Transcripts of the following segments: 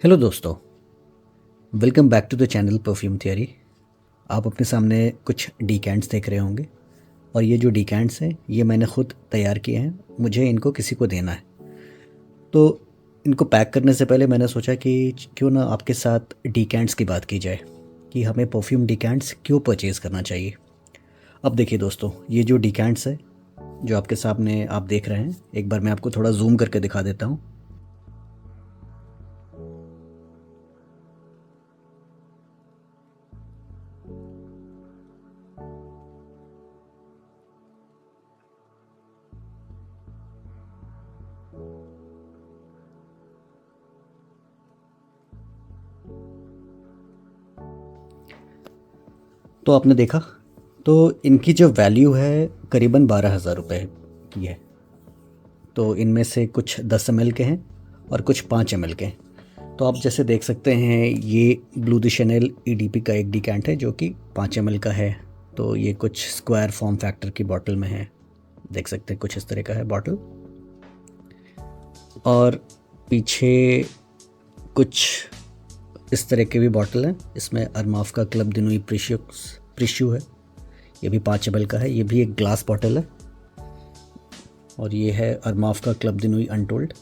Hello दोस्तों, welcome back to the channel perfume theory. आप अपने सामने कुछ डीकैंट्स देख रहे होंगे और ये जो डीकैंट्स हैं ये मैंने ख़ुद तैयार किए हैं। मुझे इनको किसी को देना है, तो इनको पैक करने से पहले मैंने सोचा कि क्यों ना आपके साथ डीकैंट्स की बात की जाए कि हमें परफ्यूम डीकैंट्स क्यों परचेज़ करना चाहिए। अब देखिए दोस्तों, ये जो डीकैंट्स है जो आपके सामने आप देख रहे हैं, एक बार मैं आपको थोड़ा जूम करके दिखा देता हूँ। तो आपने देखा, तो इनकी जो वैल्यू है करीबन 12,000 रुपये की है। तो इनमें से कुछ 10 ml के हैं और कुछ 5 ml के हैं। तो आप जैसे देख सकते हैं, ये ब्लू द शैनेल EDP का एक डिकैंट है जो कि 5 ml का है। तो ये कुछ स्क्वायर फॉर्म फैक्टर की बॉटल में है, देख सकते हैं कुछ इस तरह का है बॉटल। और पीछे कुछ इस तरह के भी बॉटल हैं। इसमें अरमाफ का क्लब द नुई प्रिश्यू है, ये भी 5 ml का है, ये भी एक ग्लास बॉटल है। और ये है अरमाफ का क्लब द नुई अनटोल्ड।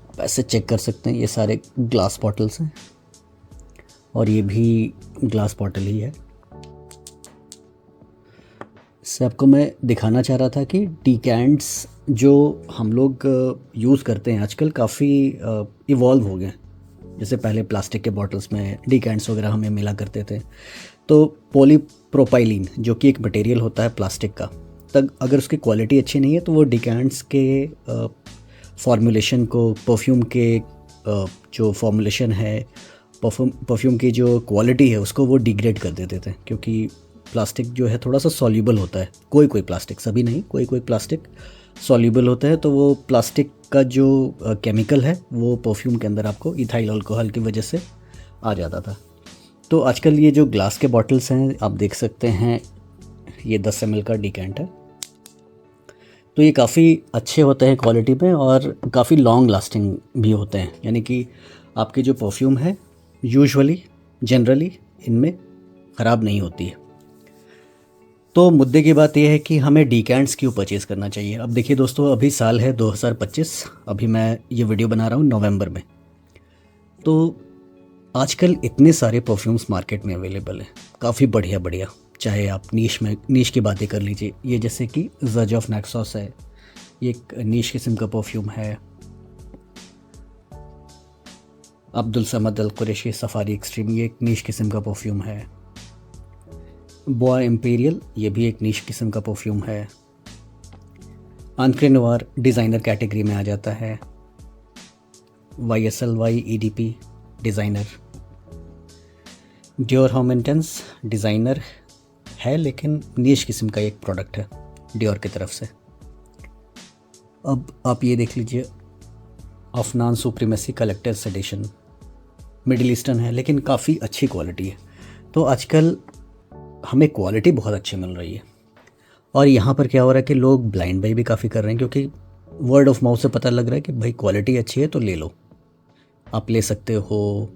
आप ऐसे चेक कर सकते हैं, ये सारे ग्लास बॉटल्स हैं और ये भी ग्लास बॉटल ही है। इससे आपको मैं दिखाना चाह रहा था कि डीकैंट्स जो हम लोग यूज़ करते हैं आजकल काफ़ी इवॉल्व हो गए। जैसे पहले प्लास्टिक के बॉटल्स में डीकैंट्स वगैरह हमें मिला करते थे, तो पॉलीप्रोपाइलीन जो कि एक मटेरियल होता है प्लास्टिक का, तब अगर उसकी क्वालिटी अच्छी नहीं है तो वो डीकैंट्स के फॉर्मूलेशन को, परफ्यूम के जो फॉर्मूलेशन है, परफ्यूम की जो क्वालिटी है उसको वो डिग्रेड कर देते थे। क्योंकि प्लास्टिक जो है थोड़ा सा सॉल्यूबल होता है, कोई प्लास्टिक, सभी नहीं, कोई प्लास्टिक सॉल्यूबल होता है। तो वो प्लास्टिक का जो केमिकल है वो परफ्यूम के अंदर आपको इथाइल अल्कोहल की वजह से आ जाता था। तो आजकल ये जो ग्लास के बॉटल्स हैं आप देख सकते हैं, ये 10 ml का डिकैंट है। तो ये काफ़ी अच्छे होते हैं क्वालिटी में और काफ़ी लॉन्ग लास्टिंग भी होते हैं। यानी कि आपकी जो परफ्यूम है यूजुअली जनरली इनमें ख़राब नहीं होती है। तो मुद्दे की बात यह है कि हमें डीकैंट्स क्यों परचेज़ करना चाहिए। अब देखिए दोस्तों, अभी साल है 2025, अभी मैं ये वीडियो बना रहा हूँ नवंबर में। तो आजकल इतने सारे परफ्यूम्स मार्केट में अवेलेबल हैं, काफ़ी बढ़िया बढ़िया। चाहे आप नीश की बातें कर लीजिए, ये जैसे कि ज़ज ऑफ नैक्सॉस है, ये एक नीश किस्म का परफ्यूम है। अब्दुल समद अल कुरैशी सफारी एक्सट्रीम, ये एक नीश किस्म का परफ्यूम है। बोआ इम्पीरियल, ये भी एक नीश किस्म का परफ्यूम है। आंक्रे नोवार डिज़ाइनर कैटेगरी में आ जाता है। YSLY EDP designer. Dior home intense designer है लेकिन नीश किस्म का एक प्रोडक्ट है डियोर की तरफ से। अब आप ये देख लीजिए, Afnan supremacy collectors edition, middle eastern है लेकिन काफ़ी अच्छी क्वालिटी है। तो आजकल हमें क्वालिटी बहुत अच्छी मिल रही है। और यहाँ पर क्या हो रहा है कि लोग ब्लाइंड बाई भी काफ़ी कर रहे हैं, क्योंकि वर्ड ऑफ माउथ से पता लग रहा है कि भाई क्वालिटी अच्छी है तो ले लो, आप ले सकते हो।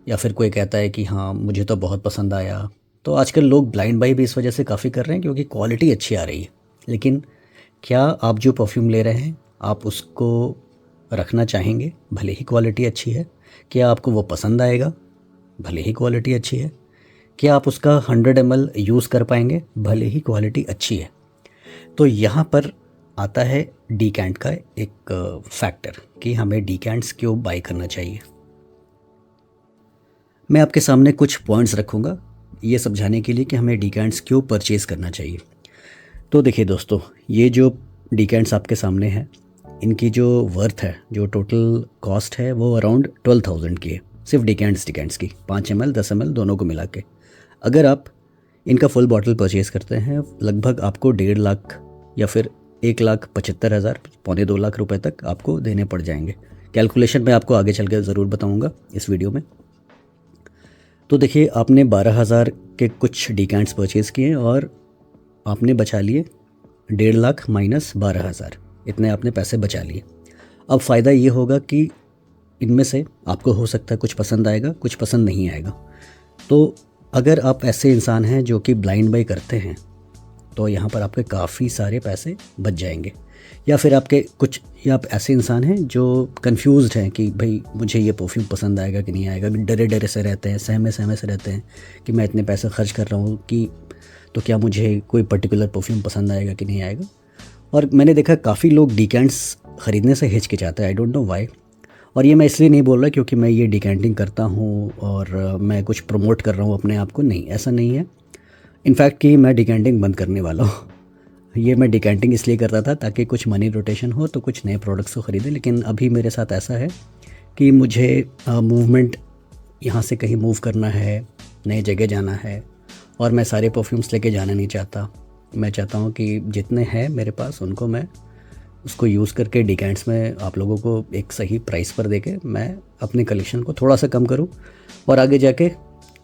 या फिर कोई कहता है कि हाँ मुझे तो बहुत पसंद आया। तो आजकल लोग ब्लाइंड बाई भी इस वजह से काफ़ी कर रहे हैं क्योंकि क्वालिटी अच्छी आ रही है। लेकिन क्या आप जो परफ्यूम ले रहे हैं आप उसको रखना चाहेंगे भले ही क्वालिटी अच्छी है? क्या आपको वो पसंद आएगा भले ही क्वालिटी अच्छी है? क्या आप उसका 100 ml यूज़ कर पाएंगे भले ही क्वालिटी अच्छी है? तो यहाँ पर आता है डीकैंट का एक फैक्टर कि हमें डीकैंट्स क्यों बाय करना चाहिए। मैं आपके सामने कुछ पॉइंट्स रखूँगा ये समझाने के लिए कि हमें डीकैंट्स क्यों परचेज़ करना चाहिए। तो देखिए दोस्तों, ये जो डीकैंट्स आपके सामने हैं, इनकी जो वर्थ है, जो टोटल कॉस्ट है वो अराउंड 12,000 की है, सिर्फ डीकैंट्स की, 5 ml 10 ml दोनों को मिला के। अगर आप इनका फुल बॉटल परचेज़ करते हैं लगभग आपको 1.5 लाख या फिर 1,75,000, पौने 2 लाख रुपए तक आपको देने पड़ जाएंगे। कैलकुलेशन मैं आपको आगे चल कर ज़रूर बताऊंगा इस वीडियो में। तो देखिए, आपने 12,000 के कुछ डीकैंट्स परचेज़ किए और आपने बचा लिए 1.5 लाख माइनस 12,000, इतने आपने पैसे बचा लिए। अब फ़ायदा ये होगा कि इनमें से आपको हो सकता है कुछ पसंद आएगा, कुछ पसंद नहीं आएगा। तो अगर आप ऐसे इंसान हैं जो कि ब्लाइंड बाई करते हैं तो यहाँ पर आपके काफ़ी सारे पैसे बच जाएंगे। या फिर आपके कुछ, या आप ऐसे इंसान हैं जो कंफ्यूज्ड हैं कि भाई मुझे ये परफ्यूम पसंद आएगा कि नहीं आएगा, डरे डरे से रहते हैं, सहमे सहमे से रहते हैं कि मैं इतने पैसे खर्च कर रहा हूँ कि तो क्या मुझे कोई पर्टिकुलर परफ्यूम पसंद आएगा कि नहीं आएगा। और मैंने देखा काफ़ी लोग डिकेंट्स ख़रीदने से हिचकिचाते हैं, आई डोंट नो वाई। और ये मैं इसलिए नहीं बोल रहा क्योंकि मैं ये डिकेंटिंग करता हूँ और मैं कुछ प्रमोट कर रहा हूँ अपने आप को, नहीं, ऐसा नहीं है। इनफैक्ट कि मैं डिकेंटिंग बंद करने वाला हूँ। ये मैं डिकेंटिंग इसलिए करता था ताकि कुछ मनी रोटेशन हो तो कुछ नए प्रोडक्ट्स को ख़रीदें, लेकिन अभी मेरे साथ ऐसा है कि मुझे मूवमेंट, यहाँ से कहीं मूव करना है, नई जगह जाना है, और मैं सारे परफ्यूम्स लेके जाना नहीं चाहता। मैं चाहता हूँ कि जितने हैं मेरे पास उनको मैं उसको यूज़ करके डिकेंट्स में आप लोगों को एक सही प्राइस पर देके मैं अपने कलेक्शन को थोड़ा सा कम करूँ, और आगे जाके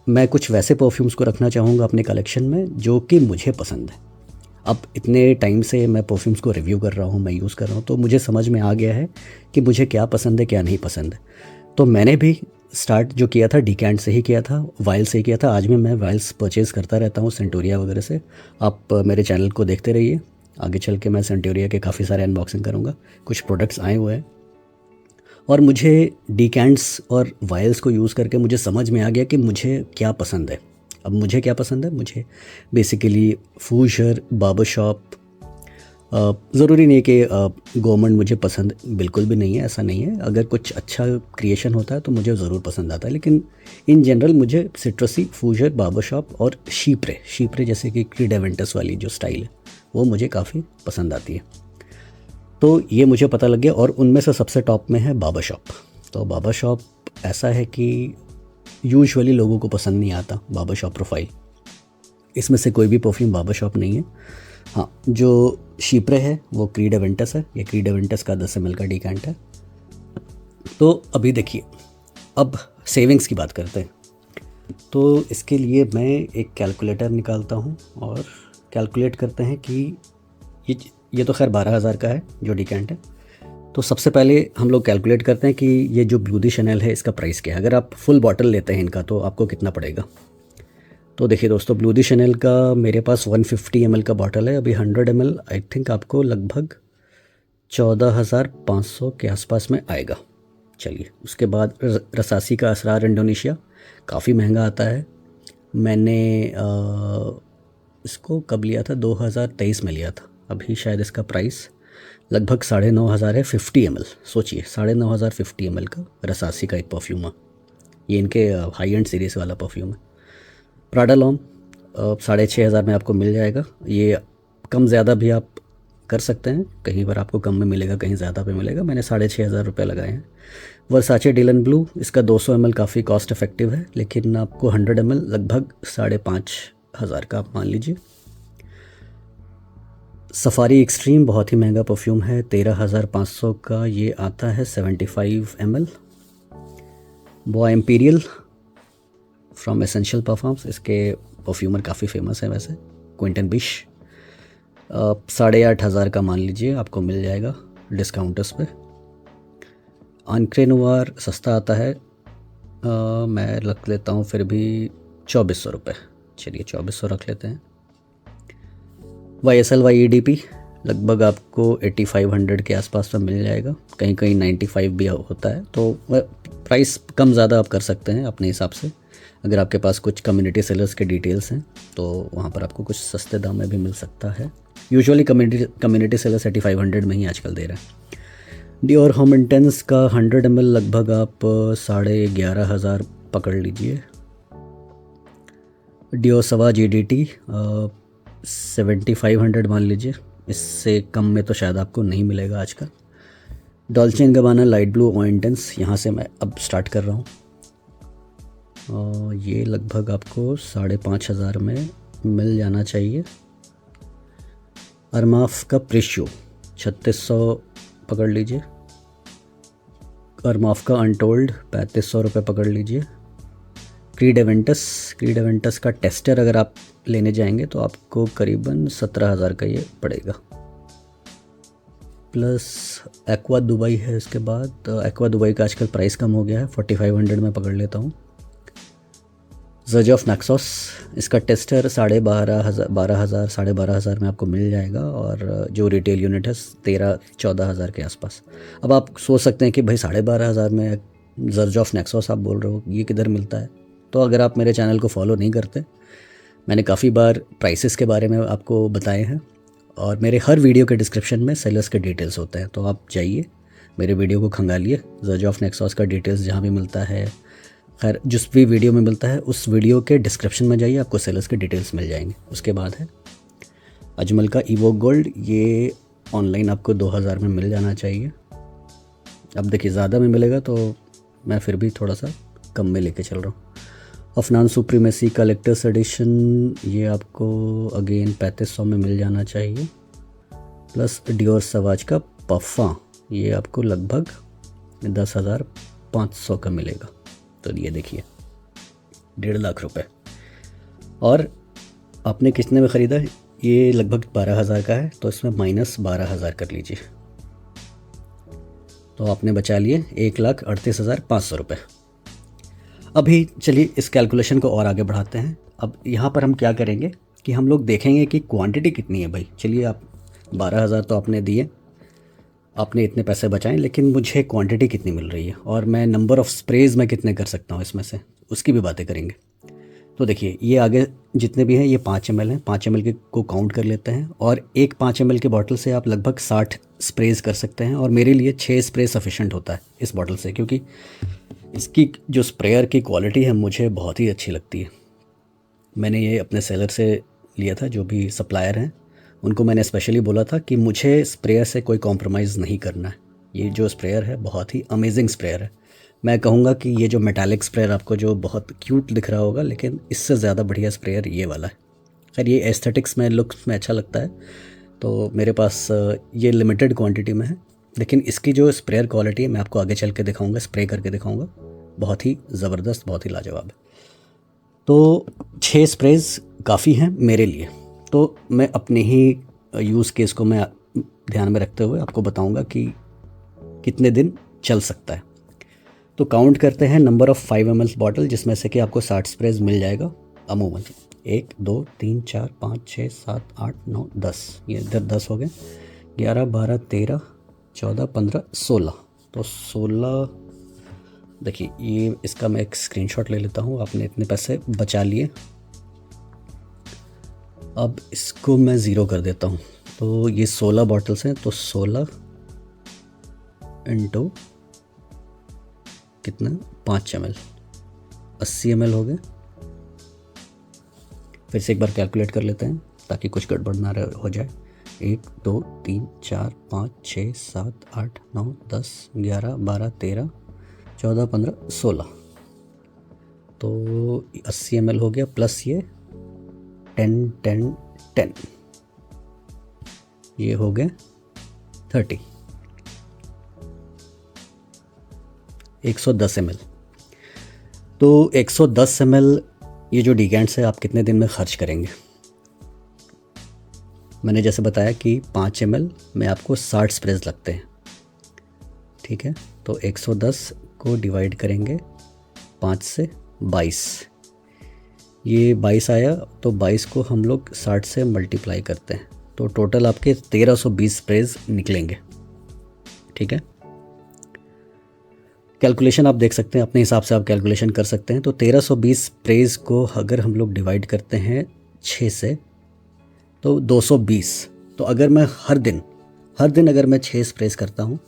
मैं कुछ वैसे परफ्यूम्स को रखना चाहूँगा अपने कलेक्शन में जो कि मुझे पसंद है। अब इतने टाइम से मैं परफ्यूम्स को रिव्यू कर रहा हूँ, मैं यूज़ कर रहा हूँ, तो मुझे समझ में आ गया है कि मुझे क्या पसंद है क्या नहीं पसंद है। तो मैंने भी स्टार्ट जो किया था डिकेंट से ही किया था, वाइल से ही किया था। आज भी मैं वाइल्स परचेज़ करता रहता हूँ सेंटोरिया वगैरह से। आप मेरे चैनल को देखते रहिए, आगे चल के मैं सेंटोरिया के काफ़ी सारे अनबॉक्सिंग करूँगा। कुछ प्रोडक्ट्स आए हुए हैं और मुझे डिकेंट्स और वाइल्स को यूज़ करके मुझे समझ में आ गया कि मुझे क्या पसंद है। अब मुझे क्या पसंद है, मुझे बेसिकली फूशर, बार्बर शॉप, ज़रूरी नहीं है कि गवर्नमेंट मुझे पसंद बिल्कुल भी नहीं है, ऐसा नहीं है। अगर कुछ अच्छा क्रिएशन होता है तो मुझे ज़रूर पसंद आता है, लेकिन इन जनरल मुझे सिट्रसी, फूशर, बार्बर शॉप और शीप्रे जैसे कि क्रीड एवेंटस वाली जो स्टाइल है वो मुझे काफ़ी पसंद आती है। तो ये मुझे पता लग गया, और उनमें से सबसे टॉप में है बार्बर शॉप। तो बार्बर शॉप ऐसा है कि यूजुअली लोगों को पसंद नहीं आता बार्बर शॉप प्रोफाइल। इसमें से कोई भी परफ्यूम बार्बर शॉप नहीं है। हाँ, जो शीप्रे है वो क्रीड एवेंटस है। ये क्रीड एवेंटस का 10 ml का डिकेंट है। तो अभी देखिए, अब सेविंग्स की बात करते हैं। तो इसके लिए मैं एक कैलकुलेटर निकालता हूँ और कैलकुलेट करते हैं कि ये तो खैर 12,000 का है जो डिकेंट है। तो सबसे पहले हम लोग कैलकुलेट करते हैं कि ये जो ब्लू दी शनेल है इसका प्राइस क्या है। अगर आप फुल बॉटल लेते हैं इनका तो आपको कितना पड़ेगा। तो देखिए दोस्तों, ब्लू दी शनेल का मेरे पास 150 ml का बॉटल है। अभी 100 ml आई थिंक आपको लगभग 14,500 के आसपास में आएगा। चलिए, उसके बाद रसासी का असरार इंडोनेशिया काफ़ी महंगा आता है। मैंने इसको कब लिया था, 2023 में लिया था। अभी शायद इसका प्राइस लगभग 9,500 है, 50 ml। सोचिए 9,500 50 ml का रसासी का एक परफ्यूम है। ये इनके हाई एंड सीरीज़ वाला परफ्यूम है। प्राडा लॉम 6,500 में आपको मिल जाएगा। ये कम ज़्यादा भी आप कर सकते हैं, कहीं पर आपको कम में मिलेगा, कहीं ज़्यादा पे मिलेगा। मैंने 6,500 रुपये लगाए हैं। वर्साचे डिलन ब्लू, इसका 200 ml काफ़ी कॉस्ट इफेक्टिव है, लेकिन आपको 100 ml लगभग 5,500 का आप मान लीजिए। सफारी एक्सट्रीम बहुत ही महंगा परफ्यूम है, 13,500 का ये आता है 75 ml। Boy Amperian from essential perfumes, इसके परफ्यूमर काफ़ी फेमस है वैसे, क्विंटन बिश। 8,500 का मान लीजिए आपको मिल जाएगा डिस्काउंटर्स पे। आंक्रे नोवार सस्ता आता है, मैं रख लेता हूँ फिर भी 2,400 रुपये। चलिए 2,400 रख लेते हैं। YSL YEDP लगभग आपको 8,500 के आसपास में मिल जाएगा, कहीं कहीं 95 भी होता है। तो प्राइस कम ज़्यादा आप कर सकते हैं अपने हिसाब से। अगर आपके पास कुछ कम्युनिटी सेलर्स के डिटेल्स हैं तो वहाँ पर आपको कुछ सस्ते दाम में भी मिल सकता है। यूजुअली कम्युनिटी सेलर्स 8,500 में ही आजकल दे रहा है। डियोर होम इंटेंस का 100 ml लगभग आप 11,500 पकड़ लीजिए। डियोर सवाज GDT 7,500 मान लीजिए, इससे कम में तो शायद आपको नहीं मिलेगा आजकल। Dolce and Gabbana light blue eau intense, यहाँ से मैं अब स्टार्ट कर रहा हूँ। ये लगभग आपको 5,500 में मिल जाना चाहिए। अरमाफ का प्रेशियो 3,600 पकड़ लीजिए। अरमाफ का अनटोल्ड 3,500 रुपये पकड़ लीजिए। क्रीड एवेंटस का टेस्टर अगर आप लेने जाएंगे तो आपको करीबन 17,000 का ये पड़ेगा। प्लस एक्वा दुबई है। इसके बाद एक्वा दुबई का आजकल प्राइस कम हो गया है, 4500 में पकड़ लेता हूँ। जज ऑफ नेक्सॉस, इसका टेस्टर 12,500 12,500 में आपको मिल जाएगा, और जो रिटेल यूनिट है 13-14 हज़ार के आसपास। अब आप सोच सकते हैं कि भाई 12,500 में जज ऑफ नेक्सॉस आप बोल रहे हो, ये किधर मिलता है? तो अगर आप मेरे चैनल को फॉलो नहीं करते, मैंने काफ़ी बार प्राइसेस के बारे में आपको बताए हैं, और मेरे हर वीडियो के डिस्क्रिप्शन में सेलर्स के डिटेल्स होते हैं। तो आप जाइए, मेरे वीडियो को खंगालिए, जज ऑफ नेक्सॉस का डिटेल्स जहाँ भी मिलता है, खैर जिस भी वीडियो में मिलता है उस वीडियो के डिस्क्रिप्शन में जाइए, आपको सेलर्स के डिटेल्स मिल जाएंगे। उसके बाद है अजमल का इवोक गोल्ड, ये ऑनलाइन आपको 2000 में मिल जाना चाहिए। अब देखिए ज़्यादा में मिलेगा तो मैं फिर भी थोड़ा सा कम में लेके चल रहा हूँ। अफनान सुप्रीमेसी कलेक्टर्स एडिशन, ये आपको अगेन 3500 में मिल जाना चाहिए। प्लस डियोर सवाज का पफ़ा, ये आपको लगभग 10,500 का मिलेगा। तो ये देखिए 1.5 लाख रुपए, और आपने कितने में ख़रीदा? ये लगभग 12,000 का है, तो इसमें माइनस 12,000 कर लीजिए, तो आपने बचा लिए 1,38,500 रुपये। अभी चलिए इस कैलकुलेशन को और आगे बढ़ाते हैं। अब यहाँ पर हम क्या करेंगे कि हम लोग देखेंगे कि क्वांटिटी कितनी है भाई। चलिए आप 12,000 तो आपने दिए, आपने इतने पैसे बचाएं, लेकिन मुझे क्वांटिटी कितनी मिल रही है, और मैं नंबर ऑफ़ स्प्रेज में कितने कर सकता हूँ इसमें से, उसकी भी बातें करेंगे। तो देखिए ये आगे जितने भी हैं ये 5 ml हैं, 5 ml के को काउंट कर लेते हैं, और एक 5 ml के बॉटल से आप लगभग 60 स्प्रेज कर सकते हैं, और मेरे लिए 6 स्प्रे सफिशेंट होता है इस बॉटल से, क्योंकि इसकी जो स्प्रेयर की क्वालिटी है मुझे बहुत ही अच्छी लगती है। मैंने ये अपने सेलर से लिया था, जो भी सप्लायर हैं उनको मैंने स्पेशली बोला था कि मुझे स्प्रेयर से कोई कॉम्प्रोमाइज़ नहीं करना है। ये जो स्प्रेयर है बहुत ही अमेजिंग स्प्रेयर है। मैं कहूँगा कि ये जो मेटालिक स्प्रेयर आपको जो बहुत क्यूट दिख रहा होगा, लेकिन इससे ज़्यादा बढ़िया स्प्रेयर ये वाला है। खैर ये एस्थेटिक्स में, लुक्स में अच्छा लगता है, तो मेरे पास ये लिमिटेड क्वांटिटी में है, लेकिन इसकी जो स्प्रेयर क्वालिटी है मैं आपको आगे चल के दिखाऊँगा, स्प्रे करके दिखाऊँगा, बहुत ही ज़बरदस्त, बहुत ही लाजवाब है। तो 6 स्प्रेज काफ़ी हैं मेरे लिए। तो मैं अपने ही यूज़ केस को मैं ध्यान में रखते हुए आपको बताऊंगा कि कितने दिन चल सकता है। तो काउंट करते हैं नंबर ऑफ़ 5 ml बॉटल, जिसमें से कि आपको 60 स्प्रेज मिल जाएगा अमूमन। 1 2 3 4 5 6 7 8 9 10, ये इधर 10 हो गए, 11 12 13 14 15 16। तो 16, देखिए ये इसका मैं एक स्क्रीनशॉट ले लेता हूँ। आपने इतने पैसे बचा लिए, अब इसको मैं ज़ीरो कर देता हूँ। तो ये 16 बॉटल्स हैं, तो 16 इंटू कितना, 5 ml, 80 ml हो गए। फिर से एक बार कैलकुलेट कर लेते हैं ताकि कुछ गड़बड़ ना हो जाए। 1 2 3 4 5 6 7 8 9 10 11 12 13 14 15 16, तो 80 ml हो गया, प्लस ये 10 10 10, ये हो गए 30, 110 ml। तो 110 ml ये जो डिकेंट्स है आप कितने दिन में खर्च करेंगे? मैंने जैसे बताया कि 5 ml में आपको 60 स्प्रेज लगते हैं, ठीक है। तो 110 को डिवाइड करेंगे 5 से 22, ये 22 आया, तो 22 को हम लोग 60 से मल्टीप्लाई करते हैं, तो टोटल आपके 1320 स्प्रेज निकलेंगे, ठीक है। कैलकुलेशन आप देख सकते हैं, अपने हिसाब से आप कैलकुलेशन कर सकते हैं। तो 1320 स्प्रेज को अगर हम लोग डिवाइड करते हैं 6 से, तो 220। तो अगर मैं हर दिन अगर मैं 6 स्प्रेज करता हूँ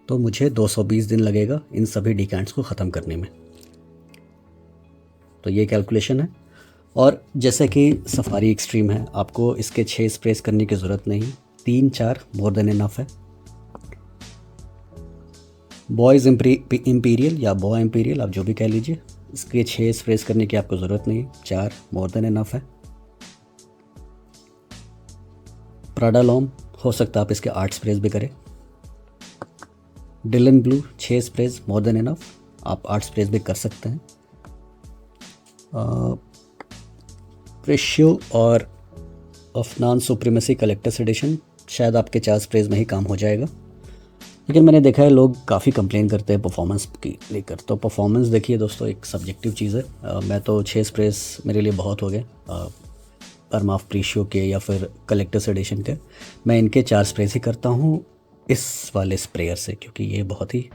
तो मुझे 220 दिन लगेगा इन सभी डिकेंट्स को ख़त्म करने में। तो ये कैलकुलेशन है। और जैसे कि सफारी एक्सट्रीम है, आपको इसके 6 स्प्रेज करने की ज़रूरत नहीं, 3-4 मोर देन इनफ है। बॉयज़ इम्पीरियल या बॉय इम्पीरियल, आप जो भी कह लीजिए, इसके 6 स्प्रेज करने की आपको ज़रूरत नहीं, 4 मोर देन इनफ है। प्राडा लॉम हो सकता है आप इसके 8 स्प्रेज भी करें। Dylan Blue 6 sprays more than enough, आप 8 स्प्रेज भी कर सकते हैं। प्रेशियो और अफनान सुप्रीमेसी कलेक्टर्स एडिशन शायद आपके 4 स्प्रेज में ही काम हो जाएगा। लेकिन मैंने देखा है लोग काफ़ी कंप्लेन करते हैं परफॉर्मेंस की लेकर। तो परफॉर्मेंस देखिए दोस्तों, एक सब्जेक्टिव चीज़ है। मैं तो 6 स्प्रेज मेरे लिए बहुत हो गए अरमाफ प्रीशियो के या फिर कलेक्टर्स एडिशन के। मैं इनके 4 स्प्रेज ही करता हूँ इस वाले स्प्रेयर से, क्योंकि ये बहुत ही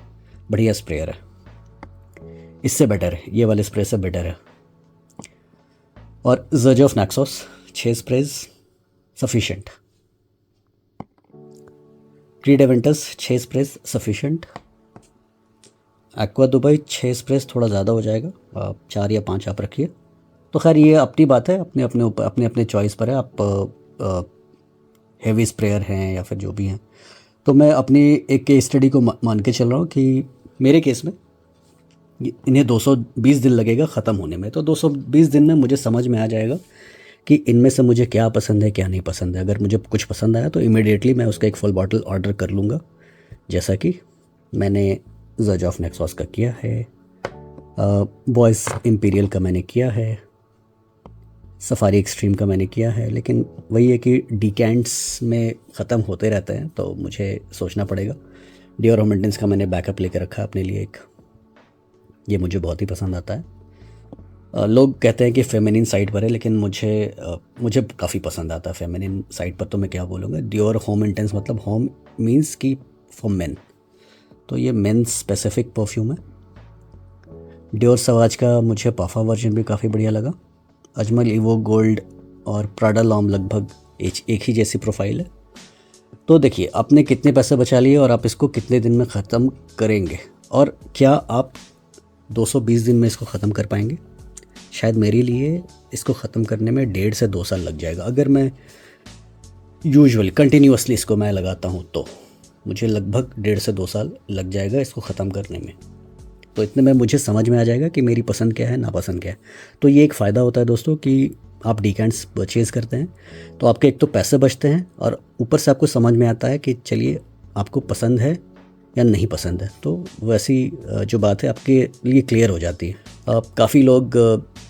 बढ़िया स्प्रेयर है। इससे बेटर है, ये वाले स्प्रे से बेटर है। और Xerjoff Naxos 6 sprays sufficient. Creed Aventus 6 sprays sufficient. Aqua Dubai 6 sprays थोड़ा ज़्यादा हो जाएगा, आप 4 या 5 आप रखिए। तो खैर ये अपनी बात है, अपने अपने ऊपर अपने अपने चॉइस पर है। आप हेवी स्प्रेयर हैं या फिर जो भी हैं। तो मैं अपनी एक केस स्टडी को मान के चल रहा हूँ कि मेरे केस में इन्हें 220 दिन लगेगा ख़त्म होने में। तो 220 दिन में मुझे समझ में आ जाएगा कि इनमें से मुझे क्या पसंद है क्या नहीं पसंद है। अगर मुझे कुछ पसंद आया तो इमीडिएटली मैं उसका एक फुल बॉटल ऑर्डर कर लूँगा, जैसा कि मैंने जर्ज ऑफ नेक्सॉस का किया है, बॉयस इंपीरियल का मैंने किया है, सफारी एक्सट्रीम का मैंने किया है। लेकिन वही है कि डिकेंट्स में ख़त्म होते रहते हैं, तो मुझे सोचना पड़ेगा। डियोर होमेंटेंस का मैंने बैकअप लेकर रखा है अपने लिए एक, ये मुझे बहुत ही पसंद आता है। लोग कहते हैं कि फेमिनिन साइड पर है, लेकिन मुझे काफ़ी पसंद आता है फेमिनिन साइड पर। तो मैं क्या बोलूँगा, डियोर होम इंटेंस, मतलब होम मीन्स कि फॉर मेन, तो ये मेन स्पेसिफिक परफ्यूम है। डियोर सवाज का मुझे पाफा वर्जन भी काफ़ी बढ़िया लगा। अजमल इवो गोल्ड और प्राडा लॉम लगभग एक ही जैसी प्रोफाइल है। तो देखिए आपने कितने पैसे बचा लिए और आप इसको कितने दिन में ख़त्म करेंगे, और क्या आप 220 दिन में इसको ख़त्म कर पाएंगे। शायद मेरे लिए इसको ख़त्म करने में 1.5 से 2 साल लग जाएगा। अगर मैं यूजुअली कंटिन्यूसली इसको मैं लगाता हूँ तो मुझे लगभग 1.5 से 2 साल लग जाएगा इसको ख़त्म करने में। तो इतने में मुझे समझ में आ जाएगा कि मेरी पसंद क्या है, नापसंद क्या है। तो ये एक फ़ायदा होता है दोस्तों कि आप डिकेंट्स परचेज़ करते हैं तो आपके एक तो पैसे बचते हैं, और ऊपर से आपको समझ में आता है कि चलिए आपको पसंद है या नहीं पसंद है। तो वैसी जो बात है आपके लिए क्लियर हो जाती है। काफ़ी लोग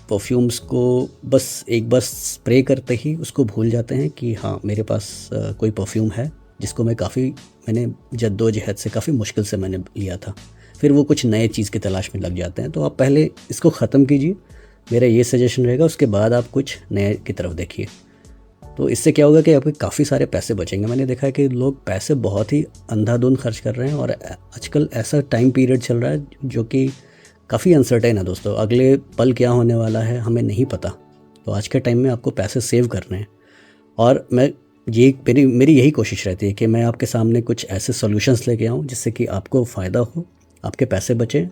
परफ्यूम्स को बस एक बार स्प्रे करते ही उसको भूल जाते हैं कि हाँ मेरे पास कोई परफ्यूम है जिसको मैंने जद्दोजहद से काफ़ी मुश्किल से मैंने लिया था। फिर वो कुछ नए चीज़ की तलाश में लग जाते हैं। तो आप पहले इसको ख़त्म कीजिए, मेरा ये सजेशन रहेगा। उसके बाद आप कुछ नए की तरफ देखिए। तो इससे क्या होगा कि आपके काफ़ी सारे पैसे बचेंगे। मैंने देखा है कि लोग पैसे बहुत ही अंधाधुंध खर्च कर रहे हैं, और आजकल ऐसा टाइम पीरियड चल रहा है जो कि काफ़ी अनसर्टेन है दोस्तों। अगले पल क्या होने वाला है हमें नहीं पता। तो आज के टाइम में आपको पैसे सेव करने हैं, और मेरी यही कोशिश रहती है कि मैं आपके सामने कुछ ऐसे सॉल्यूशंस लेके आऊँ जिससे कि आपको फ़ायदा हो, आपके पैसे बचें।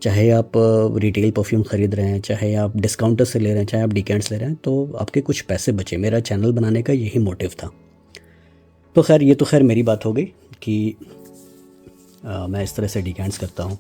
चाहे आप रिटेल परफ्यूम ख़रीद रहे हैं, चाहे आप डिस्काउंटर से ले रहे हैं, चाहे आप डिकेंट्स ले रहे हैं, तो आपके कुछ पैसे बचे। मेरा चैनल बनाने का यही मोटिव था। तो खैर ये तो खैर मेरी बात हो गई कि मैं इस तरह से डिकेंट्स करता हूँ।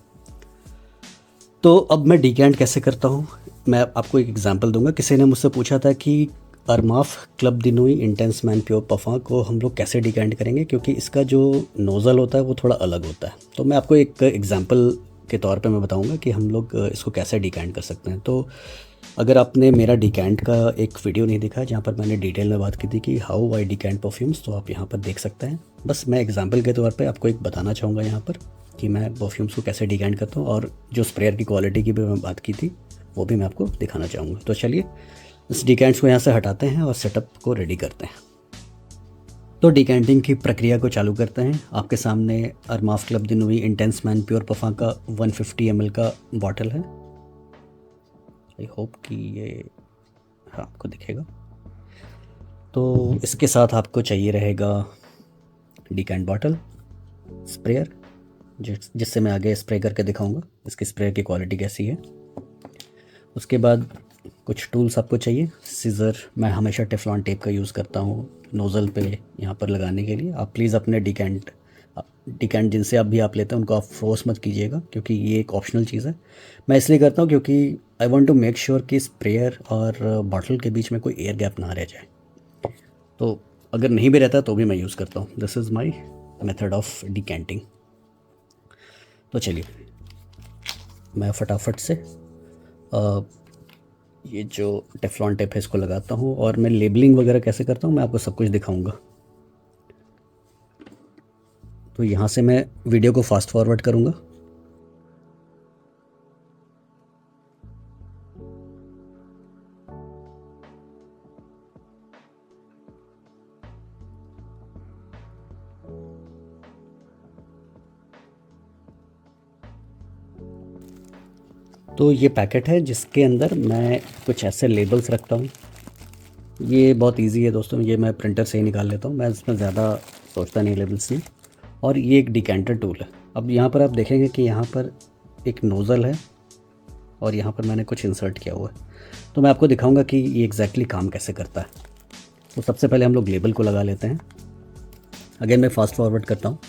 तो अब मैं डिकेंट कैसे करता हूँ, मैं आपको एक एग्जांपल दूंगा। किसी ने मुझसे पूछा था कि Armaf club de Nuit intense man pure perfume को हम लोग कैसे डिकेंट करेंगे, क्योंकि इसका जो नोज़ल होता है वो थोड़ा अलग होता है। तो मैं आपको एक एग्जांपल के तौर पे मैं बताऊंगा कि हम लोग इसको कैसे डिकेंट कर सकते हैं। तो अगर आपने मेरा डिकेंट का एक वीडियो नहीं देखा जहाँ पर मैंने डिटेल में बात की थी कि हाउ आई डिकेंट परफ्यूम्स, तो आप यहाँ पर देख सकते हैं। बस मैं एग्जांपल के तौर पे आपको एक बताना चाहूँगा यहाँ पर कि मैं परफ्यूम्स को कैसे डिकेंट करता हूँ, और जो स्प्रेयर की क्वालिटी की भी मैं बात की थी वो भी मैं आपको दिखाना चाहूँगा। तो चलिए इस डिकेंट्स को यहाँ से हटाते हैं और सेटअप को रेडी करते हैं। तो डिकेंटिंग की प्रक्रिया को चालू करते हैं। आपके सामने Armaf club de Nuit intense man pure perfume का 150 ml का बॉटल है। आई होप कि ये हाँ आपको दिखेगा। तो इसके साथ आपको चाहिए रहेगा डिकेंट बॉटल, स्प्रेयर जिससे मैं आगे स्प्रे करके दिखाऊंगा इसकी स्प्रेयर की क्वालिटी कैसी है। उसके बाद कुछ टूल्स आपको चाहिए। सीज़र, मैं हमेशा टेफ्लॉन टेप का यूज़ करता हूँ नोज़ल पे यहाँ पर लगाने के लिए। आप प्लीज़ अपने डिकेंट जिनसे आप लेते हैं उनको आप फोर्स मत कीजिएगा, क्योंकि ये एक ऑप्शनल चीज़ है। मैं इसलिए करता हूँ क्योंकि I want to make sure कि स्प्रेयर और बॉटल के बीच में कोई एयर गैप ना रह जाए। तो अगर नहीं भी रहता तो भी मैं यूज़ करता हूँ। This is my method of decanting. तो चलिए मैं फटाफट से ये जो टेफ्लॉन टेप है इसको लगाता हूँ, और मैं लेबलिंग वगैरह कैसे करता हूँ मैं आपको सब कुछ दिखाऊंगा। तो यहाँ से मैं वीडियो को फास्ट फॉरवर्ड करूँगा। तो ये पैकेट है जिसके अंदर मैं कुछ ऐसे लेबल्स रखता हूँ। ये बहुत इजी है दोस्तों, ये मैं प्रिंटर से ही निकाल लेता हूँ, मैं इसमें ज़्यादा सोचता नहीं लेबल्स में। और ये एक डिकेंटर टूल है। अब यहाँ पर आप देखेंगे कि यहाँ पर एक नोज़ल है और यहाँ पर मैंने कुछ इंसर्ट किया हुआ है। तो मैं आपको दिखाऊंगा कि ये एग्जैक्टली काम कैसे करता है। तो सबसे पहले हम लोग लेबल को लगा लेते हैं। अगेन मैं फास्ट फॉरवर्ड करता हूँ।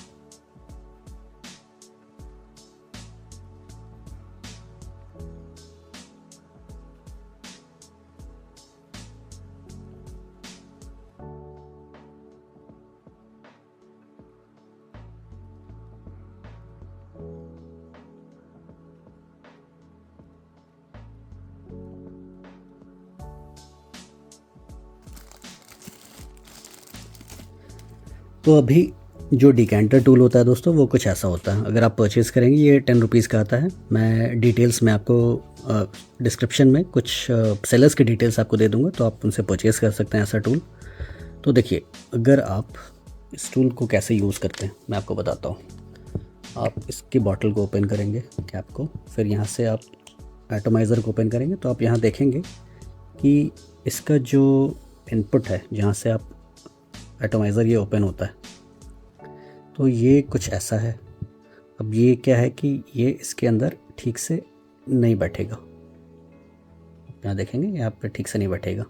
तो अभी जो डिकेंटर टूल होता है दोस्तों वो कुछ ऐसा होता है। अगर आप परचेज़ करेंगे ये 10 रुपीज़ का आता है। मैं डिटेल्स में आपको डिस्क्रिप्शन में कुछ सेलर्स की डिटेल्स आपको दे दूंगा, तो आप उनसे परचेज़ कर सकते हैं ऐसा टूल। तो देखिए, अगर आप इस टूल को कैसे यूज़ करते हैं मैं आपको बताता हूँ। आप इसकी बॉटल को ओपन करेंगे, कैप को, फिर यहाँ से आप एटोमाइज़र को ओपन करेंगे तो आप यहाँ देखेंगे कि इसका जो इनपुट है जहाँ से आप एटोमाइज़र ये ओपन होता है, तो ये कुछ ऐसा है। अब ये क्या है कि ये इसके अंदर ठीक से नहीं बैठेगा। यहाँ देखेंगे यहाँ पे ठीक से नहीं बैठेगा,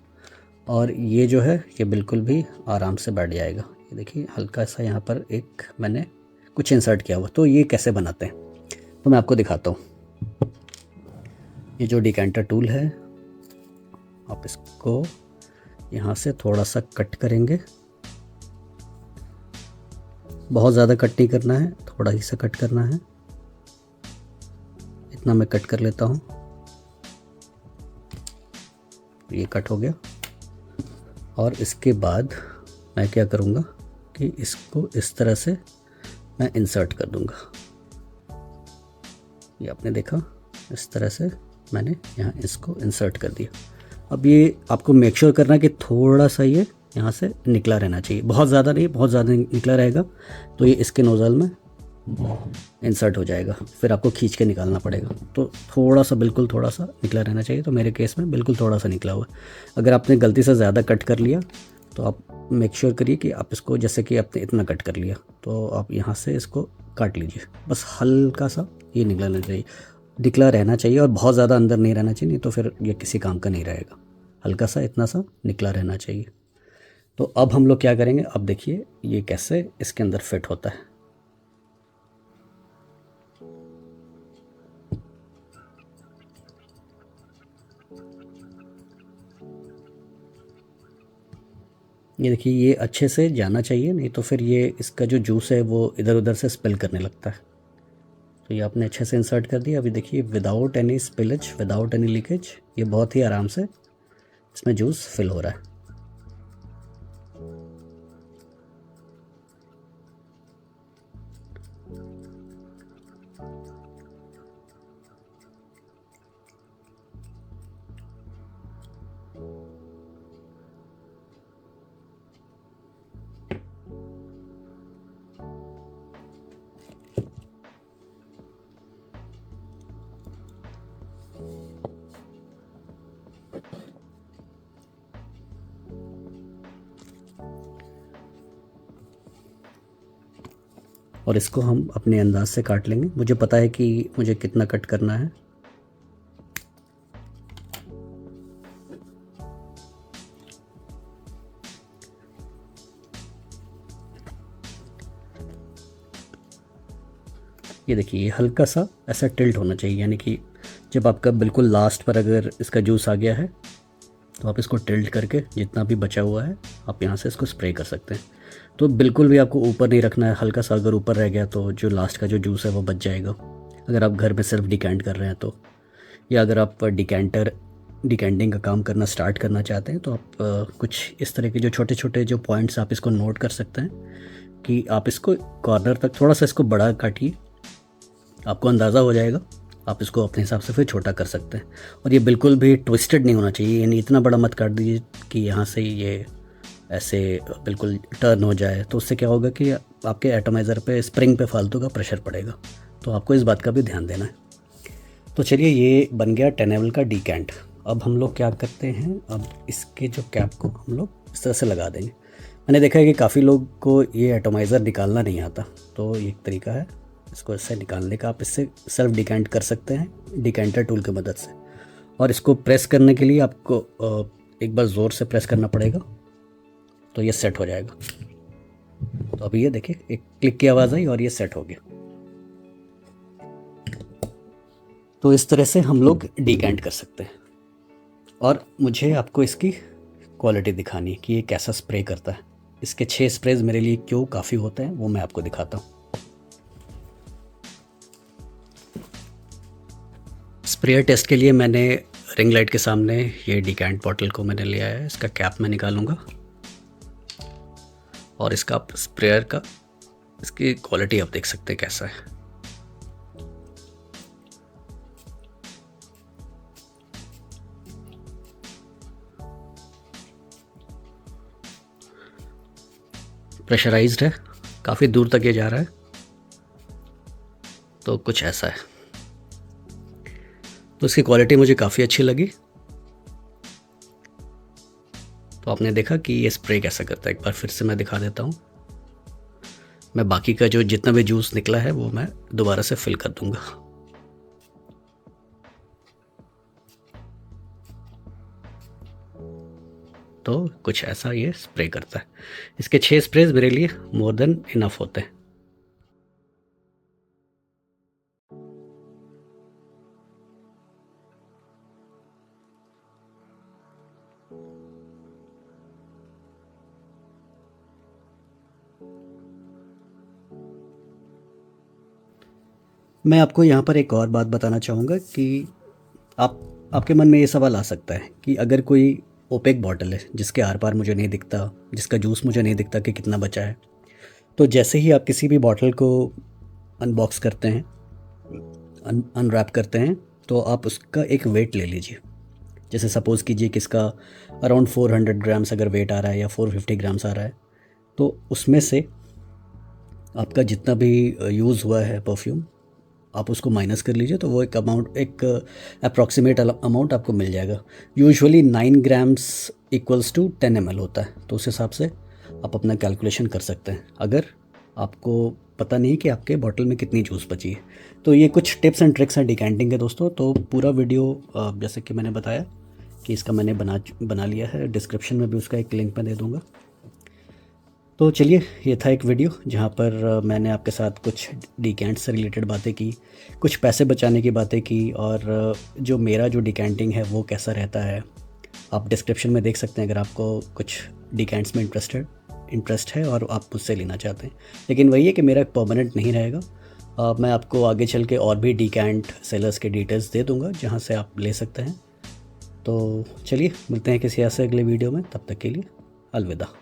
और ये जो है ये बिल्कुल भी आराम से बैठ जाएगा। ये देखिए हल्का सा यहाँ पर एक मैंने कुछ इंसर्ट किया हुआ। तो ये कैसे बनाते हैं तो मैं आपको दिखाता हूँ। ये जो डिकेंटर टूल है, आप इसको यहाँ से थोड़ा सा कट करेंगे। बहुत ज़्यादा कट नहीं करना है, थोड़ा ही सा कट करना है। इतना मैं कट कर लेता हूँ। ये कट हो गया। और इसके बाद मैं क्या करूँगा कि इसको इस तरह से मैं इंसर्ट कर दूँगा। ये आपने देखा, इस तरह से मैंने यहाँ इसको इंसर्ट कर दिया। अब ये आपको मेक श्योर करना कि थोड़ा सा ये यहाँ से निकला रहना चाहिए, बहुत ज़्यादा नहीं, बहुत ज़्यादा निकला रहेगा तो ये इसके नोज़ल में इंसर्ट हो जाएगा, फिर आपको खींच के निकालना पड़ेगा। तो थोड़ा सा, बिल्कुल थोड़ा सा निकला रहना चाहिए। तो मेरे केस में बिल्कुल थोड़ा सा निकला हुआ है। अगर आपने गलती से ज़्यादा कट कर लिया तो आप मेक श्योर करिए कि आप इसको, जैसे कि आपने इतना कट कर लिया तो आप यहाँ से इसको काट लीजिए। बस हल्का सा ये निकलना चाहिए, निकला रहना चाहिए, और बहुत ज़्यादा अंदर नहीं रहना चाहिए, नहीं तो फिर ये किसी काम का नहीं रहेगा। हल्का सा इतना सा निकला रहना चाहिए। तो अब हम लोग क्या करेंगे, अब देखिए ये कैसे इसके अंदर फिट होता है। ये देखिए ये अच्छे से जाना चाहिए, नहीं तो फिर ये इसका जो जूस है वो इधर उधर से स्पिल करने लगता है। तो ये आपने अच्छे से इंसर्ट कर दिया। अभी देखिए without any spillage, without any leakage, ये बहुत ही आराम से इसमें जूस फिल हो रहा है। और इसको हम अपने अंदाज से काट लेंगे। मुझे पता है कि मुझे कितना कट करना है। ये देखिए ये हल्का सा ऐसा टिल्ट होना चाहिए, यानी कि जब आपका बिल्कुल लास्ट पर अगर इसका जूस आ गया है तो आप इसको टिल्ट करके जितना भी बचा हुआ है आप यहाँ से इसको स्प्रे कर सकते हैं। तो बिल्कुल भी आपको ऊपर नहीं रखना है, हल्का सा अगर ऊपर रह गया तो जो लास्ट का जो जूस है वो बच जाएगा। अगर आप घर में सिर्फ डिकेंट कर रहे हैं तो, या अगर आप डिकेंटिंग का काम करना स्टार्ट करना चाहते हैं तो आप कुछ इस तरह के जो छोटे छोटे जो पॉइंट्स आप इसको नोट कर सकते हैं कि आप इसको कॉर्नर तक थोड़ा सा इसको बड़ा काटिए, आपको अंदाज़ा हो जाएगा। आप इसको अपने हिसाब से फिर छोटा कर सकते हैं। और ये बिल्कुल भी ट्विस्टेड नहीं होना चाहिए, यानी इतना बड़ा मत काट दीजिए कि यहाँ से ये ऐसे बिल्कुल टर्न हो जाए, तो उससे क्या होगा कि आपके एटोमाइज़र पे स्प्रिंग पे फालतू का प्रेशर पड़ेगा। तो आपको इस बात का भी ध्यान देना है। तो चलिए, ये बन गया 10 ml का डीकैंट। अब हम लोग क्या करते हैं, अब इसके जो कैप को हम लोग इस तरह से लगा देंगे। मैंने देखा है कि काफ़ी लोग को ये एटोमाइज़र निकालना नहीं आता, तो ये एक तरीका है इसको इससे निकालने का। आप इससे सेल्फ डिकैंट कर सकते हैं डिकैंटर टूल की मदद से। और इसको प्रेस करने के लिए आपको एक बार ज़ोर से प्रेस करना पड़ेगा, तो ये सेट हो जाएगा। तो अभी ये देखिए, एक क्लिक की आवाज़ आई और ये सेट हो गया। तो इस तरह से हम लोग डिकैंट कर सकते हैं। और मुझे आपको इसकी क्वालिटी दिखानी है कि ये कैसा स्प्रे करता है। इसके 6 स्प्रेज मेरे लिए क्यों काफ़ी होते हैं वो मैं आपको दिखाता हूँ। स्प्रेयर टेस्ट के लिए मैंने रिंग लाइट के सामने ये डिकैंट बॉटल को मैंने लिया है। इसका कैप मैं निकालूंगा और इसका स्प्रेयर का इसकी क्वालिटी आप देख सकते हैं कैसा है। प्रेशराइज्ड है, काफ़ी दूर तक ये जा रहा है। तो कुछ ऐसा है। तो इसकी क्वालिटी मुझे काफ़ी अच्छी लगी। तो आपने देखा कि ये स्प्रे कैसा करता है। एक बार फिर से मैं दिखा देता हूँ। मैं बाकी का जो जितना भी जूस निकला है वो मैं दोबारा से फिल कर दूंगा। तो कुछ ऐसा ये स्प्रे करता है। इसके 6 स्प्रेज मेरे लिए मोर देन इनफ होते हैं। मैं आपको यहाँ पर एक और बात बताना चाहूँगा कि आपके मन में ये सवाल आ सकता है कि अगर कोई ओपेक बॉटल है जिसके आर पार मुझे नहीं दिखता, जिसका जूस मुझे नहीं दिखता कि कितना बचा है, तो जैसे ही आप किसी भी बॉटल को अनबॉक्स करते हैं, अनरैप करते हैं, तो आप उसका एक वेट ले लीजिए। जैसे सपोज़ कीजिए कि इसका अराउंड 400 ग्राम्स अगर वेट आ रहा है या 450 ग्राम्स आ रहा है, तो उसमें से आपका जितना भी यूज़ हुआ है परफ्यूम, आप उसको माइनस कर लीजिए। तो वो एक अमाउंट, एक अप्रॉक्सीमेट अमाउंट आपको मिल जाएगा। Usually 9 grams equals to 10 ml होता है। तो उस हिसाब से आप अपना कैलकुलेशन कर सकते हैं, अगर आपको पता नहीं कि आपके बॉटल में कितनी जूस बची है। तो ये कुछ टिप्स एंड ट्रिक्स हैं डिकैंटिंग के दोस्तों। तो पूरा वीडियो जैसे कि मैंने बताया कि इसका मैंने बना लिया है, डिस्क्रिप्शन में भी उसका एक लिंक मैं दे दूँगा। तो चलिए, ये था एक वीडियो जहाँ पर मैंने आपके साथ कुछ डिकैंट से रिलेटेड बातें की, कुछ पैसे बचाने की बातें की, और जो मेरा जो डिकैंटिंग है वो कैसा रहता है आप डिस्क्रिप्शन में देख सकते हैं अगर आपको कुछ डिकैंट्स में इंटरेस्ट है और आप मुझसे लेना चाहते हैं। लेकिन वही है कि मेरा परमानेंट नहीं रहेगा। मैं आपको आगे चल के और भी डिकैंट सेलर्स के डिटेल्स दे दूँगा जहाँ से आप ले सकते हैं। तो चलिए, मिलते हैं किसी ऐसे अगले वीडियो में। तब तक के लिए अलविदा।